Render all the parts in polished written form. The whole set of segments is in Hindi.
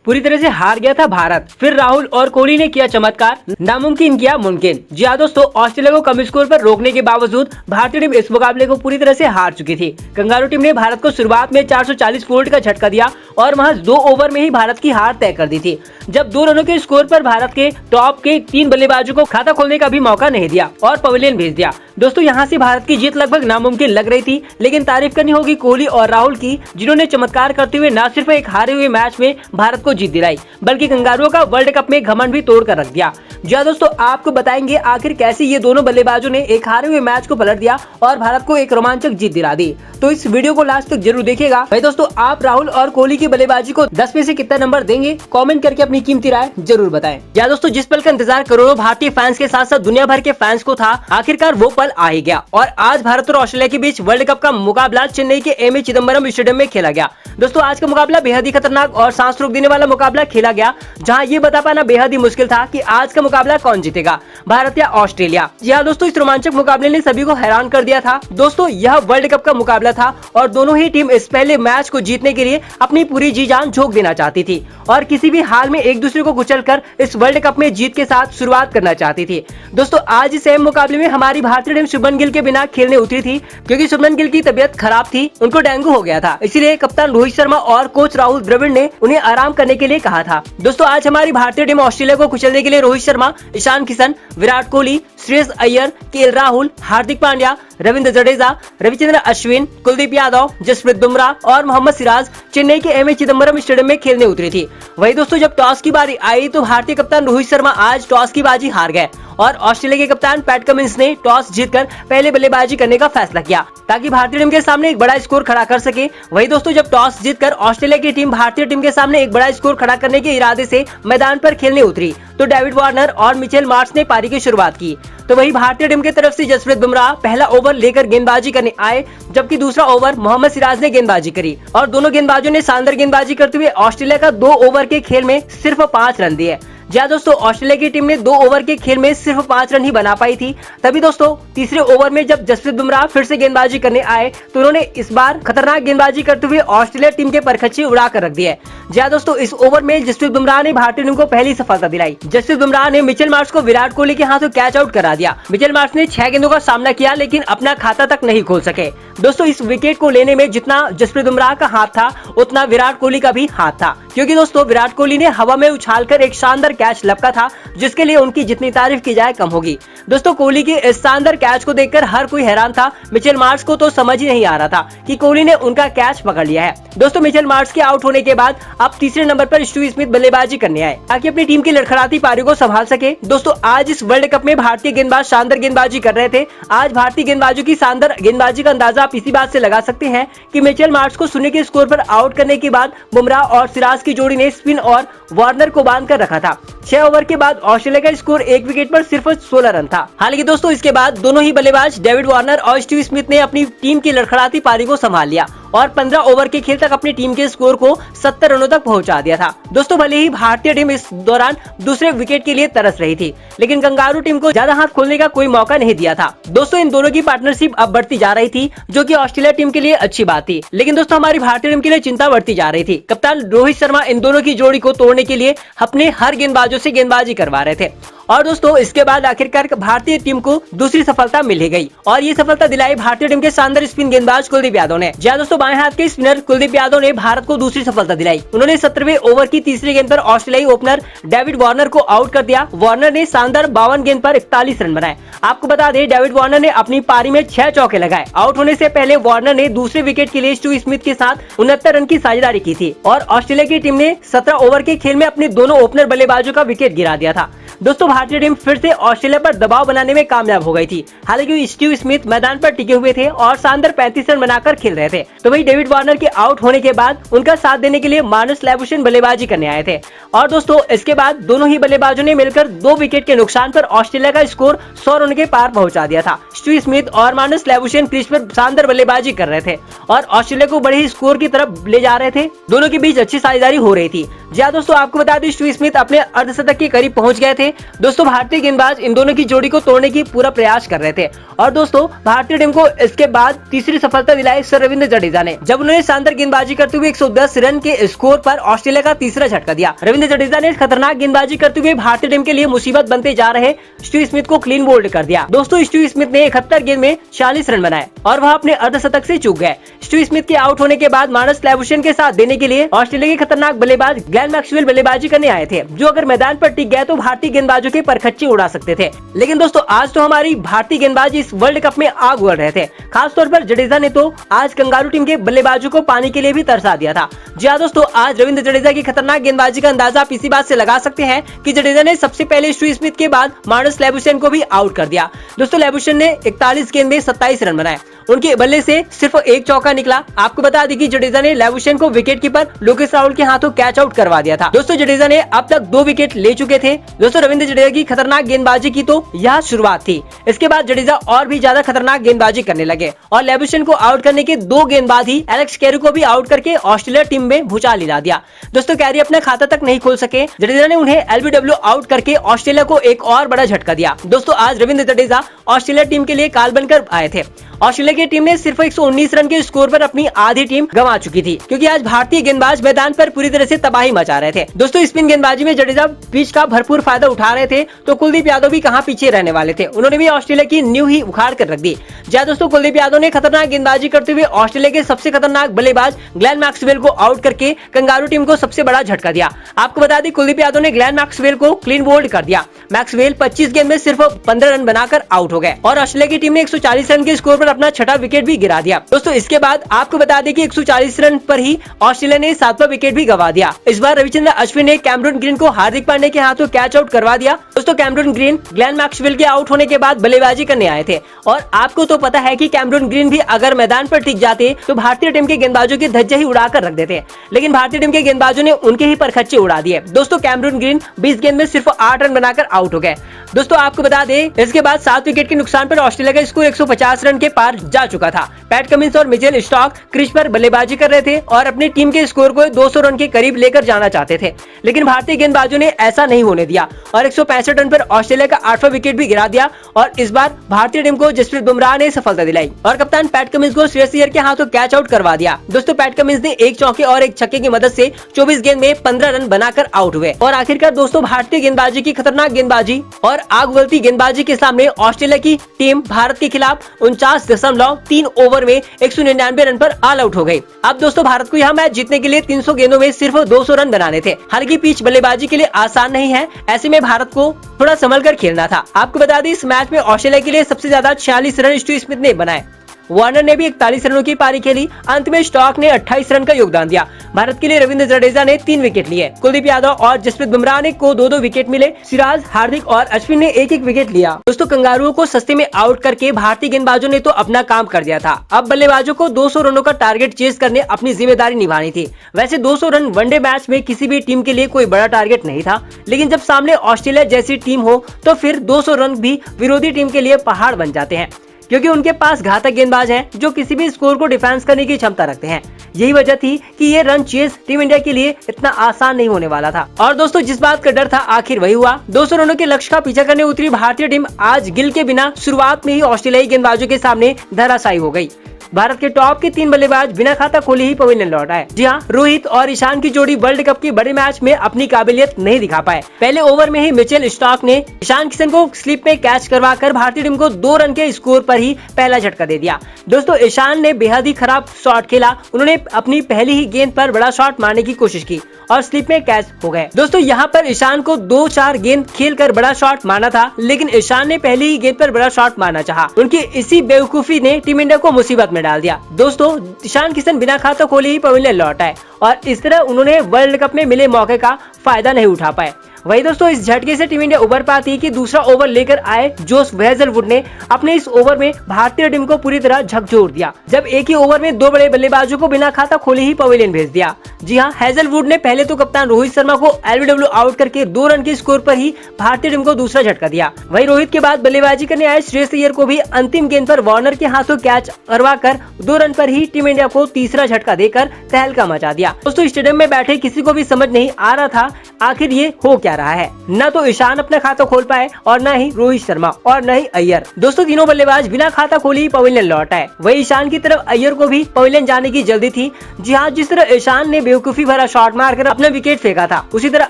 पूरी तरह से हार गया था भारत। फिर राहुल और कोहली ने किया चमत्कार, नामुमकिन किया मुमकिन। जी हाँ दोस्तों, ऑस्ट्रेलिया को कम स्कोर पर रोकने के बावजूद भारतीय टीम इस मुकाबले को पूरी तरह से हार चुकी थी। कंगारू टीम ने भारत को शुरुआत में 440 वोल्ट का झटका दिया और महज 2 ओवर में ही भारत की हार तय कर दी थी, जब 2 रनों के स्कोर पर भारत के टॉप के 3 बल्लेबाजों को खाता खोलने का भी मौका नहीं दिया और पवेलियन भेज दिया। दोस्तों यहाँ से भारत की जीत लगभग नामुमकिन लग रही थी, लेकिन तारीफ करनी होगी कोहली और राहुल की, जिन्होंने चमत्कार करते हुए न सिर्फ एक हारे हुए मैच में भारत को जीत दिलाई, बल्कि कंगारुओं का वर्ल्ड कप में घमंड भी तोड़ कर रख दिया। जी हाँ दोस्तों, आपको बताएंगे आखिर कैसे ये दोनों बल्लेबाजों ने एक हारे हुए मैच को पलट दिया और भारत को एक रोमांचक जीत दिला दी। तो इस वीडियो को लास्ट तक जरूर देखिएगा। भाई दोस्तों, आप राहुल और कोहली की बल्लेबाजी को 10 में से कितना नंबर देंगे? कमेंट करके अपनी कीमती राय जरूर बताएं। या दोस्तों, जिस पल का इंतजार करोड़ों भारतीय फैंस के साथ साथ दुनिया भर के फैंस को था, आखिरकार वो पल आ ही गया और आज भारत और ऑस्ट्रेलिया के बीच वर्ल्ड कप का मुकाबला चेन्नई के एम ए चिदम्बरम स्टेडियम में खेला गया। दोस्तों, आज का मुकाबला बेहद ही खतरनाक और सांस रोक देने वाला मुकाबला खेला गया, जहां ये बता पाना बेहद ही मुश्किल था कि आज का मुकाबला कौन जीतेगा, भारत या ऑस्ट्रेलिया। जी हाँ दोस्तों, इस रोमांचक मुकाबले ने सभी को हैरान कर दिया था। दोस्तों, यह वर्ल्ड कप का मुकाबला था और दोनों ही टीम इस पहले मैच को जीतने के लिए अपनी पूरी जी जान झोंक देना चाहती थी और किसी भी हाल में एक दूसरे को कुचलकर इस वर्ल्ड कप में जीत के साथ शुरुआत करना चाहती थी। दोस्तों, आज इस अहम मुकाबले में हमारी भारतीय टीम शुभमन गिल के बिना खेलने उतरी थी, क्योंकि शुभमन गिल की तबीयत खराब थी, उनको डेंगू हो गया था। इसीलिए कप्तान रोहित शर्मा और कोच राहुल द्रविड़ ने उन्हें आराम करने के लिए कहा था। दोस्तों, आज हमारी भारतीय टीम ऑस्ट्रेलिया को कुचलने के लिए रोहित शर्मा, ईशान किशन, विराट कोहली, श्रेयस अय्यर, केएल राहुल, हार्दिक पांड्या, रविंद्र जडेजा, रविचंद्रन अश्विन, कुलदीप यादव, जसप्रीत बुमराह और मोहम्मद सिराज चेन्नई के एम ए चिदम्बरम स्टेडियम में खेलने उतरी थी। वही दोस्तों, जब टॉस की बारी आई तो भारतीय कप्तान रोहित शर्मा आज टॉस की बाजी हार गए और ऑस्ट्रेलिया के कप्तान पैट कमिंस ने टॉस जीतकर पहले बल्लेबाजी करने का फैसला किया ताकि भारतीय टीम के सामने एक बड़ा स्कोर खड़ा कर सके। वही दोस्तों, जब टॉस जीतकर ऑस्ट्रेलिया की टीम भारतीय टीम के सामने एक बड़ा स्कोर खड़ा करने के इरादे से मैदान पर खेलने उतरी तो डेविड वार्नर और मिचेल मार्श ने पारी की शुरुआत की। तो वही भारतीय टीम की तरफ से जसप्रीत बुमराह पहला ओवर लेकर गेंदबाजी करने आए, जबकि दूसरा ओवर मोहम्मद सिराज ने गेंदबाजी करी और दोनों गेंदबाजों ने शानदार गेंदबाजी करते हुए ऑस्ट्रेलिया का 2 ओवर के खेल में सिर्फ 5 रन दिए। जी दोस्तों, ऑस्ट्रेलिया की टीम ने 2 ओवर के खेल में सिर्फ 5 रन ही बना पाई थी। तभी दोस्तों, तीसरे ओवर में जब जसप्रीत बुमराह फिर से गेंदबाजी करने आए तो उन्होंने इस बार खतरनाक गेंदबाजी करते हुए ऑस्ट्रेलिया टीम के परखच्चे उड़ा कर रख दिए। जी दोस्तों, इस ओवर में जसप्रीत बुमराह ने भारतीय टीम को पहली सफलता दिलाई। जसप्रीत बुमराह ने मिचेल मार्श को विराट कोहली के हाथों कैच आउट करा दिया। मिचेल मार्श ने 6 गेंदों का सामना किया, लेकिन अपना खाता तक नहीं खोल सके। दोस्तों, इस विकेट को लेने में जितना जसप्रीत बुमराह का हाथ था, उतना विराट कोहली का भी हाथ था, क्योंकि दोस्तों विराट कोहली ने हवा में उछालकर एक शानदार कैच लपका था, जिसके लिए उनकी जितनी तारीफ की जाए कम होगी। दोस्तों, कोहली के इस शानदार कैच को देखकर हर कोई हैरान था। मिचेल मार्श को तो समझ ही नहीं आ रहा था कि कोहली ने उनका कैच पकड़ लिया है। दोस्तों, मिचेल मार्श के आउट होने के बाद अब तीसरे नंबर पर स्टीव स्मिथ बल्लेबाजी करने आए ताकि अपनी टीम की लड़खड़ाती पारी को संभाल सके। दोस्तों, आज इस वर्ल्ड कप में भारतीय गेंदबाज शानदार गेंदबाजी कर रहे थे। आज भारतीय गेंदबाजों की शानदार गेंदबाजी का अंदाजा आप इसी बात से लगा सकते हैं कि मिचेल मार्श को 0 के स्कोर पर आउट करने के बाद बुमराह और सिराज की जोड़ी ने स्पिन और वार्नर को बांध कर रखा था। 6 ओवर के बाद ऑस्ट्रेलिया का स्कोर 1 विकेट पर सिर्फ 16 रन था। हालांकि दोस्तों, इसके बाद दोनों ही बल्लेबाज डेविड वार्नर और स्टीव स्मिथ ने अपनी टीम की लड़खड़ाती पारी को संभाल लिया और 15 ओवर के खेल तक अपनी टीम के स्कोर को 70 रनों तक पहुंचा दिया था। दोस्तों, भले ही भारतीय टीम इस दौरान दूसरे विकेट के लिए तरस रही थी, लेकिन कंगारू टीम को ज्यादा हाथ खोलने का कोई मौका नहीं दिया था। दोस्तों, इन दोनों की पार्टनरशिप अब बढ़ती जा रही थी, जो कि ऑस्ट्रेलिया टीम के लिए अच्छी बात थी, लेकिन दोस्तों हमारी भारतीय टीम के लिए चिंता बढ़ती जा रही थी। कप्तान रोहित शर्मा इन दोनों की जोड़ी को तोड़ने के लिए अपने हर गेंदबाजों से गेंदबाजी करवा रहे थे और दोस्तों, इसके बाद आखिरकार भारतीय टीम को दूसरी सफलता मिल ही गई और ये सफलता दिलाई भारतीय टीम के शानदार स्पिन गेंदबाज कुलदीप यादव ने। जी दोस्तों, बाएं हाथ के स्पिनर कुलदीप यादव ने भारत को दूसरी सफलता दिलाई। उन्होंने 17वें ओवर की तीसरी गेंद पर ऑस्ट्रेलियाई ओपनर डेविड वार्नर को आउट कर दिया। वार्नर ने शानदार 52 गेंद पर 41 रन बनाए। आपको बता दें, डेविड वार्नर ने अपनी पारी में 6 चौके लगाए। आउट होने से पहले वार्नर ने दूसरे विकेट के लिए स्टीव स्मिथ के साथ 69 रन की साझेदारी की थी और ऑस्ट्रेलिया की टीम ने 17 ओवर के खेल में अपने दोनों ओपनर बल्लेबाजों का विकेट गिरा दिया था। दोस्तों, भारतीय टीम फिर से ऑस्ट्रेलिया पर दबाव बनाने में कामयाब हो गई थी। हालांकि स्टीव स्मिथ मैदान पर टिके हुए थे और शानदार 35 रन बनाकर खेल रहे थे। तो वही डेविड वार्नर के आउट होने के बाद उनका साथ देने के लिए मार्नस लैबुशेन बल्लेबाजी करने आए थे और दोस्तों, इसके बाद दोनों ही बल्लेबाजों ने मिलकर 2 विकेट के नुकसान पर ऑस्ट्रेलिया का स्कोर 100 रन के पार पहुंचा दिया था। स्टीव स्मिथ और मार्नस लैबुशेन क्रीज पर शानदार बल्लेबाजी कर रहे थे और ऑस्ट्रेलिया को बड़े ही स्कोर की तरफ ले जा रहे थे। दोनों के बीच अच्छी साझेदारी हो रही थी। जी दोस्तों, आपको बता दें, स्टीव स्मिथ अपने अर्धशतक के करीब पहुंच गए थे। दोस्तों भारतीय गेंदबाज इन दोनों की जोड़ी को तोड़ने की पूरा प्रयास कर रहे थे और दोस्तों भारतीय टीम को इसके बाद तीसरी सफलता दिलाई सर रविंद्र जडेजा ने, जब उन्होंने शानदार गेंदबाजी करते हुए 110 रन के स्कोर पर ऑस्ट्रेलिया का तीसरा झटका दिया। रविंद्र जडेजा ने खतरनाक गेंदबाजी करते हुए भारतीय टीम के लिए मुसीबत बनते जा रहे स्टीव स्मिथ को क्लीन बोल्ड कर दिया। दोस्तों स्टीव स्मिथ ने 71 गेंद में 40 रन बनाए और वह अपने अर्धशतक से चूक गए। स्टीव स्मिथ के आउट होने के बाद मार्नस लैबुशेन के साथ देने के लिए ऑस्ट्रेलिया के खतरनाक बल्लेबाज ग्लेन मैक्सवेल बल्लेबाजी करने आए थे, जो अगर मैदान पर टिक गए तो भारतीय गेंदबाजों के परखच्चे उड़ा सकते थे। लेकिन दोस्तों आज तो हमारी भारतीय गेंदबाज इस वर्ल्ड कप में आग उगल रहे थे। खासतौर पर जडेजा ने तो आज कंगारू टीम के बल्लेबाजों को पानी के लिए भी तरसा दिया था। जी हाँ दोस्तों, आज रविंद्र जडेजा की खतरनाक गेंदबाजी का अंदाजा आप इसी बात से लगा सकते हैं कि जडेजा ने सबसे पहले स्टीव स्मिथ के बाद मार्नस लैबुशेन को भी आउट कर दिया। दोस्तों लैबुशेन ने 41 गेंद में 27 रन बनाए, उनके बल्ले से सिर्फ एक चौका निकला। आपको बता दें कि जडेजा ने लैबुशेन को विकेट कीपर लोकेश राहुल के हाथों कैच आउट करवा दिया था। दोस्तों जडेजा ने अब तक 2 विकेट ले चुके थे। दोस्तों रविंद्र जडेजा की खतरनाक गेंदबाजी की तो यह शुरुआत थी। इसके बाद जडेजा और भी ज्यादा खतरनाक गेंदबाजी करने लगे और लैबुशेन को आउट करने के 2 गेंद बाद ही एलेक्स कैरी को भी आउट करके ऑस्ट्रेलिया टीम में भूचाल हिला दिया। दोस्तों कैरी अपना खाता तक नहीं खोल सके, जडेजा ने उन्हें एलबीडब्ल्यू आउट करके ऑस्ट्रेलिया को एक और बड़ा झटका दिया। दोस्तों आज रविंद्र जडेजा ऑस्ट्रेलिया टीम के लिए काल बनकर आए थे। ऑस्ट्रेलिया की टीम ने सिर्फ 119 रन के स्कोर पर अपनी आधी टीम गंवा चुकी थी, क्योंकि आज भारतीय गेंदबाज मैदान पर पूरी तरह से तबाही मचा रहे थे। दोस्तों स्पिन गेंदबाजी में जडेजा पिच का भरपूर फायदा उठा रहे थे, तो कुलदीप यादव भी कहां पीछे रहने वाले थे, उन्होंने भी ऑस्ट्रेलिया की नींव ही उखाड़ कर रख दी। जहां दोस्तों कुलदीप यादव ने खतरनाक गेंदबाजी करते हुए ऑस्ट्रेलिया के सबसे खतरनाक बल्लेबाज ग्लेन मैक्सवेल को आउट करके कंगारू टीम को सबसे बड़ा झटका दिया। आपको बता दें कुलदीप यादव ने ग्लेन मैक्सवेल को क्लीन बोल्ड कर दिया। मैक्सवेल 25 गेंद में सिर्फ 15 रन बनाकर आउट हो गए और ऑस्ट्रेलिया की टीम ने 140 रन के स्कोर पर अपना छठा विकेट भी गिरा दिया। दोस्तों इसके बाद आपको बता दें कि 140 रन पर ही ऑस्ट्रेलिया ने 7वां विकेट भी गंवा दिया। इस बार रविचंद्रन अश्विन ने कैमरून ग्रीन को हार्दिक पांड्या के हाथों कैच आउट करवा दिया। दोस्तों कैमरून ग्रीन ग्लेन मैक्सवेल के आउट होने के बाद बल्लेबाजी करने आए थे और आपको तो पता है कि कैमरून ग्रीन भी अगर मैदान पर टिक जाते तो भारतीय टीम के गेंदबाजों की धज्जे ही उड़ाकर रख देते, लेकिन भारतीय टीम के गेंदबाजों ने उनके ही परखच्चे उड़ा दिए। दोस्तों कैमरून ग्रीन 20 गेंद में सिर्फ 8 रन बनाकर आउट हो गए। दोस्तों आपको बता दें इसके बाद 7 विकेट के नुकसान पर ऑस्ट्रेलिया का स्कोर 150 रन के पार जा चुका था। पैट कमिंस और मिचेल स्टॉक क्रीज पर बल्लेबाजी कर रहे थे और अपनी टीम के स्कोर को 200 रन के करीब लेकर जाना चाहते थे, लेकिन भारतीय गेंदबाजों ने ऐसा नहीं होने दिया और 165 रन पर ऑस्ट्रेलिया का 8वां विकेट भी गिरा दिया और इस बार भारतीय टीम को जसप्रीत बुमराह ने सफलता दिलाई और कप्तान पैट कमिंस को श्रेयस अय्यर के हाथों कैच आउट करवा दिया। दोस्तों पैट कमिंस ने 1 चौके और 1 छक्के की मदद से 24 गेंद में 15 रन बनाकर आउट हुए और आखिरकार दोस्तों भारतीय गेंदबाजी की खतरनाक गेंदबाजी और आग उगलती गेंदबाजी के सामने ऑस्ट्रेलिया की टीम भारत के खिलाफ 49.3 ओवर में 199 रन पर ऑल आउट हो गई। अब दोस्तों भारत को यह मैच जीतने के लिए 300 गेंदों में सिर्फ 200 रन बनाने थे। हालांकि पिच बल्लेबाजी के लिए आसान नहीं है, ऐसे में भारत को थोड़ा संभल कर खेलना था। आपको बता दें इस मैच में ऑस्ट्रेलिया के लिए सबसे ज्यादा 46 रन स्टीव स्मिथ ने बनाए। वार्नर ने भी 41 रनों की पारी खेली। अंत में स्टॉक ने 28 रन का योगदान दिया। भारत के लिए रविंद्र जडेजा ने 3 विकेट लिए। कुलदीप यादव और जसप्रीत बुमराह ने को 2-2 विकेट मिले। सिराज, हार्दिक और अश्विन ने 1-1 विकेट लिया। दोस्तों कंगारुओं को सस्ते में आउट करके भारतीय गेंदबाजों ने तो अपना काम कर दिया था। अब बल्लेबाजों को 200 रनों का टारगेट चेस करने अपनी जिम्मेदारी निभानी थी। वैसे 200 रन वनडे मैच में किसी भी टीम के लिए कोई बड़ा टारगेट नहीं था, लेकिन जब सामने ऑस्ट्रेलिया जैसी टीम हो तो फिर 200 रन भी विरोधी टीम के लिए पहाड़ बन जाते हैं, क्योंकि उनके पास घातक गेंदबाज हैं जो किसी भी स्कोर को डिफेंस करने की क्षमता रखते हैं। यही वजह थी कि ये रन चेस टीम इंडिया के लिए इतना आसान नहीं होने वाला था। और दोस्तों जिस बात का डर था आखिर वही हुआ। 200 रनों के लक्ष्य का पीछा करने उतरी भारतीय टीम आज गिल के बिना शुरुआत में ही ऑस्ट्रेलियाई गेंदबाजों के सामने धराशायी हो गई। भारत के टॉप के 3 बल्लेबाज बिना खाता खोले ही पवेलियन लौट आए। जी हाँ, रोहित और ईशान की जोड़ी वर्ल्ड कप के बड़े मैच में अपनी काबिलियत नहीं दिखा पाए। पहले ओवर में ही मिचेल स्टॉक ने ईशान किशन को स्लिप में कैच करवाकर भारतीय टीम को 2 रन के स्कोर पर ही पहला झटका दे दिया। दोस्तों ईशान ने बेहद ही खराब शॉट खेला। उन्होंने अपनी पहली ही गेंद पर बड़ा शॉट मारने की कोशिश की और स्लिप में कैच हो गए। दोस्तों यहाँ पर ईशान को 2-4 गेंद खेलकर बड़ा शॉट मारना था, लेकिन ईशान ने पहली ही गेंद पर बड़ा शॉट मारना चाहा। उनकी इसी बेवकूफी ने टीम इंडिया को मुसीबत में डाल दिया। दोस्तों ईशान किशन बिना खाता खोले ही पवेलियन लौट आए और इस तरह उन्होंने वर्ल्ड कप में मिले मौके का फायदा नहीं उठा पाए। वही दोस्तों इस झटके से टीम इंडिया उबर पाती कि दूसरा ओवर लेकर आए जोश हेजलवुड ने अपने इस ओवर में भारतीय टीम को पूरी तरह झकझोर दिया, जब एक ही ओवर में 2 बड़े बल्लेबाजों को बिना खाता खोले ही पवेलियन भेज दिया। जी हाँ, हेजलवुड ने पहले तो कप्तान रोहित शर्मा को एलबीडब्ल्यू आउट करके 2 रन के स्कोर पर ही भारतीय टीम को दूसरा झटका दिया। वही रोहित के बाद बल्लेबाजी करने आए श्रेयस अय्यर को भी अंतिम गेंद पर वार्नर के हाथों कैच करवाकर 2 रन पर ही टीम इंडिया को तीसरा झटका देकर तहलका मचा दिया। दोस्तों स्टेडियम में बैठे किसी को भी समझ नहीं आ रहा था आखिर ये हो क्या रहा है। न तो ईशान अपना खाता खोल पाए और न ही रोहित शर्मा और न ही अय्यर। दोस्तों तीनों बल्लेबाज बिना खाता खोले ही पवेलियन लौट आए। वही ईशान की तरफ अय्यर को भी पवेलियन जाने की जल्दी थी। जी हाँ, जिस तरह ईशान ने बेवकूफी भरा शॉट मारकर अपना विकेट फेंका था, उसी तरह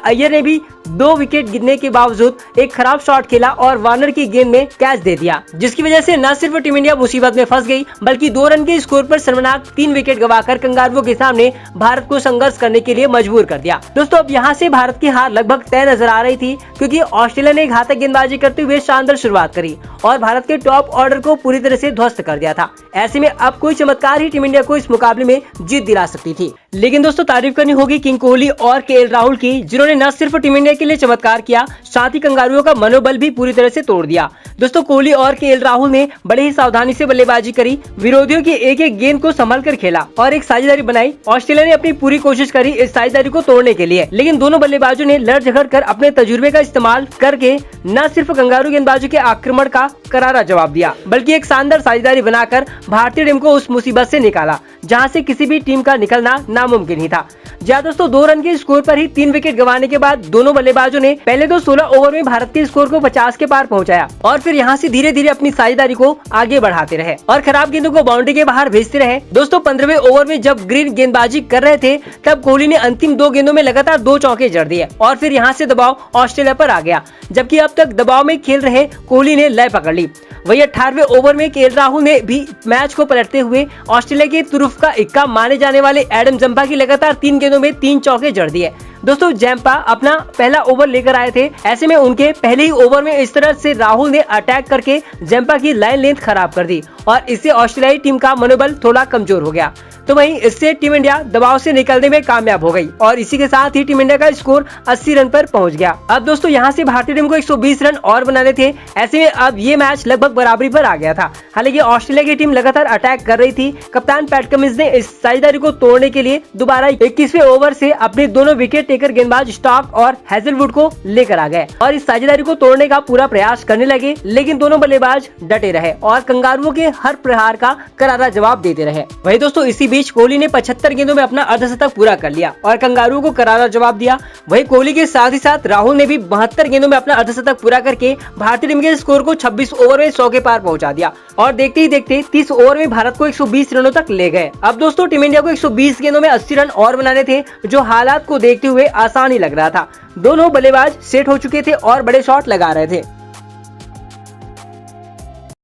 अय्यर ने भी 2 विकेट गिरने के बावजूद एक खराब शॉट खेला और वार्नर की गेंद में कैच दे दिया, जिसकी वजह से न सिर्फ टीम इंडिया मुसीबत में फंस गई बल्कि 2 रन के स्कोर पर शर्मनाक 3 विकेट गंवाकर कंगारुओं के सामने भारत को संघर्ष करने के लिए मजबूर कर दिया। दोस्तों अब यहाँ से भारत की हार लगभग तय नजर आ रही थी, क्योंकि ऑस्ट्रेलिया ने घातक गेंदबाजी करते हुए शानदार शुरुआत करी और भारत के टॉप ऑर्डर को पूरी तरह से ध्वस्त कर दिया था। ऐसे में अब कोई चमत्कार ही टीम इंडिया को इस मुकाबले में जीत दिला सकती थी। लेकिन दोस्तों तारीफ करनी होगी किंग कोहली और केएल राहुल की, जिन्होंने न सिर्फ टीम इंडिया के लिए चमत्कार किया, साथ ही कंगारुओं का मनोबल भी पूरी तरह से तोड़ दिया। दोस्तों कोहली और केएल राहुल ने बड़े ही सावधानी से बल्लेबाजी करी, विरोधियों की एक एक गेंद को संभल कर खेला और एक साझेदारी बनाई। ऑस्ट्रेलिया ने अपनी पूरी कोशिश करी इस साझेदारी को तोड़ने के लिए, लेकिन दोनों बल्लेबाजों ने लड़ झगड़ कर अपने तजुर्बे का इस्तेमाल करके न सिर्फ कंगारू गेंदबाजों के आक्रमण का करारा जवाब दिया, बल्कि एक शानदार साझेदारी बनाकर भारतीय टीम को उस मुसीबत से निकाला जहां से किसी भी टीम का निकलना नामुमकिन ही था। जी दोस्तों 2 रन के स्कोर पर ही 3 विकेट गंवाने के बाद दोनों बल्लेबाजों ने पहले तो 16 ओवर में भारत के स्कोर को 50 के पार पहुंचाया और फिर यहां से धीरे धीरे अपनी साझेदारी को आगे बढ़ाते रहे और खराब गेंदों को बाउंड्री के बाहर भेजते रहे। दोस्तों 15वें ओवर में जब ग्रीन गेंदबाजी कर रहे थे, तब कोहली ने अंतिम 2 गेंदों में लगातार 2 चौके जड़ दिए और फिर यहां से दबाव ऑस्ट्रेलिया पर आ गया। जबकि अब तक दबाव में खेल रहे कोहली ने लय पकड़ ली। वही 18वें ओवर में केएल राहुल ने भी मैच को पलटते हुए ऑस्ट्रेलिया के तुरुफ का इक्का माने जाने वाले एडम जंपा की लगातार 3 गेंदों में 3 चौके जड़ दिए। दोस्तों जैम्पा अपना पहला ओवर लेकर आए थे, ऐसे में उनके पहले ही ओवर में इस तरह से राहुल ने अटैक करके जैम्पा की लाइन लेंथ खराब कर दी और इससे ऑस्ट्रेलियाई टीम का मनोबल थोड़ा कमजोर हो गया। तो वहीं इससे टीम इंडिया दबाव से निकलने में कामयाब हो गई और इसी के साथ ही टीम इंडिया का स्कोर 80 रन पर पहुंच गया। अब दोस्तों यहां से भारतीय टीम को 120 रन और बनाने थे, ऐसे में अब ये मैच लगभग बराबरी पर आ गया था। हालांकि ऑस्ट्रेलिया की टीम लगातार अटैक कर रही थी। कप्तान पैट कमिंस ने इस साझेदारी को तोड़ने के लिए दोबारा 21वें ओवर से अपने दोनों विकेट टेकर गेंदबाज स्टॉक और हेजलवुड को लेकर आ गए और इस साझेदारी को तोड़ने का पूरा प्रयास करने लगे, लेकिन दोनों बल्लेबाज डटे रहे और कंगारुओं के हर प्रहार का करारा जवाब देते रहे। वही दोस्तों इसी बीच कोहली ने 75 गेंदों में अपना अर्धशतक पूरा कर लिया और कंगारुओं को करारा जवाब दिया। वही कोहली के साथ ही साथ राहुल ने भी 72 गेंदों में अपना अर्धशतक पूरा करके भारतीय टीम के स्कोर को 26 ओवर में 100 के पार पहुंचा दिया और देखते ही देखते 30 ओवर में भारत को 120 रनों तक ले गए। अब दोस्तों टीम इंडिया को 120 गेंदों में 80 रन और बनाने थे, जो हालात को देखते हुए आसान ही लग रहा था। दोनों बल्लेबाज सेट हो चुके थे और बड़े शॉट लगा रहे थे।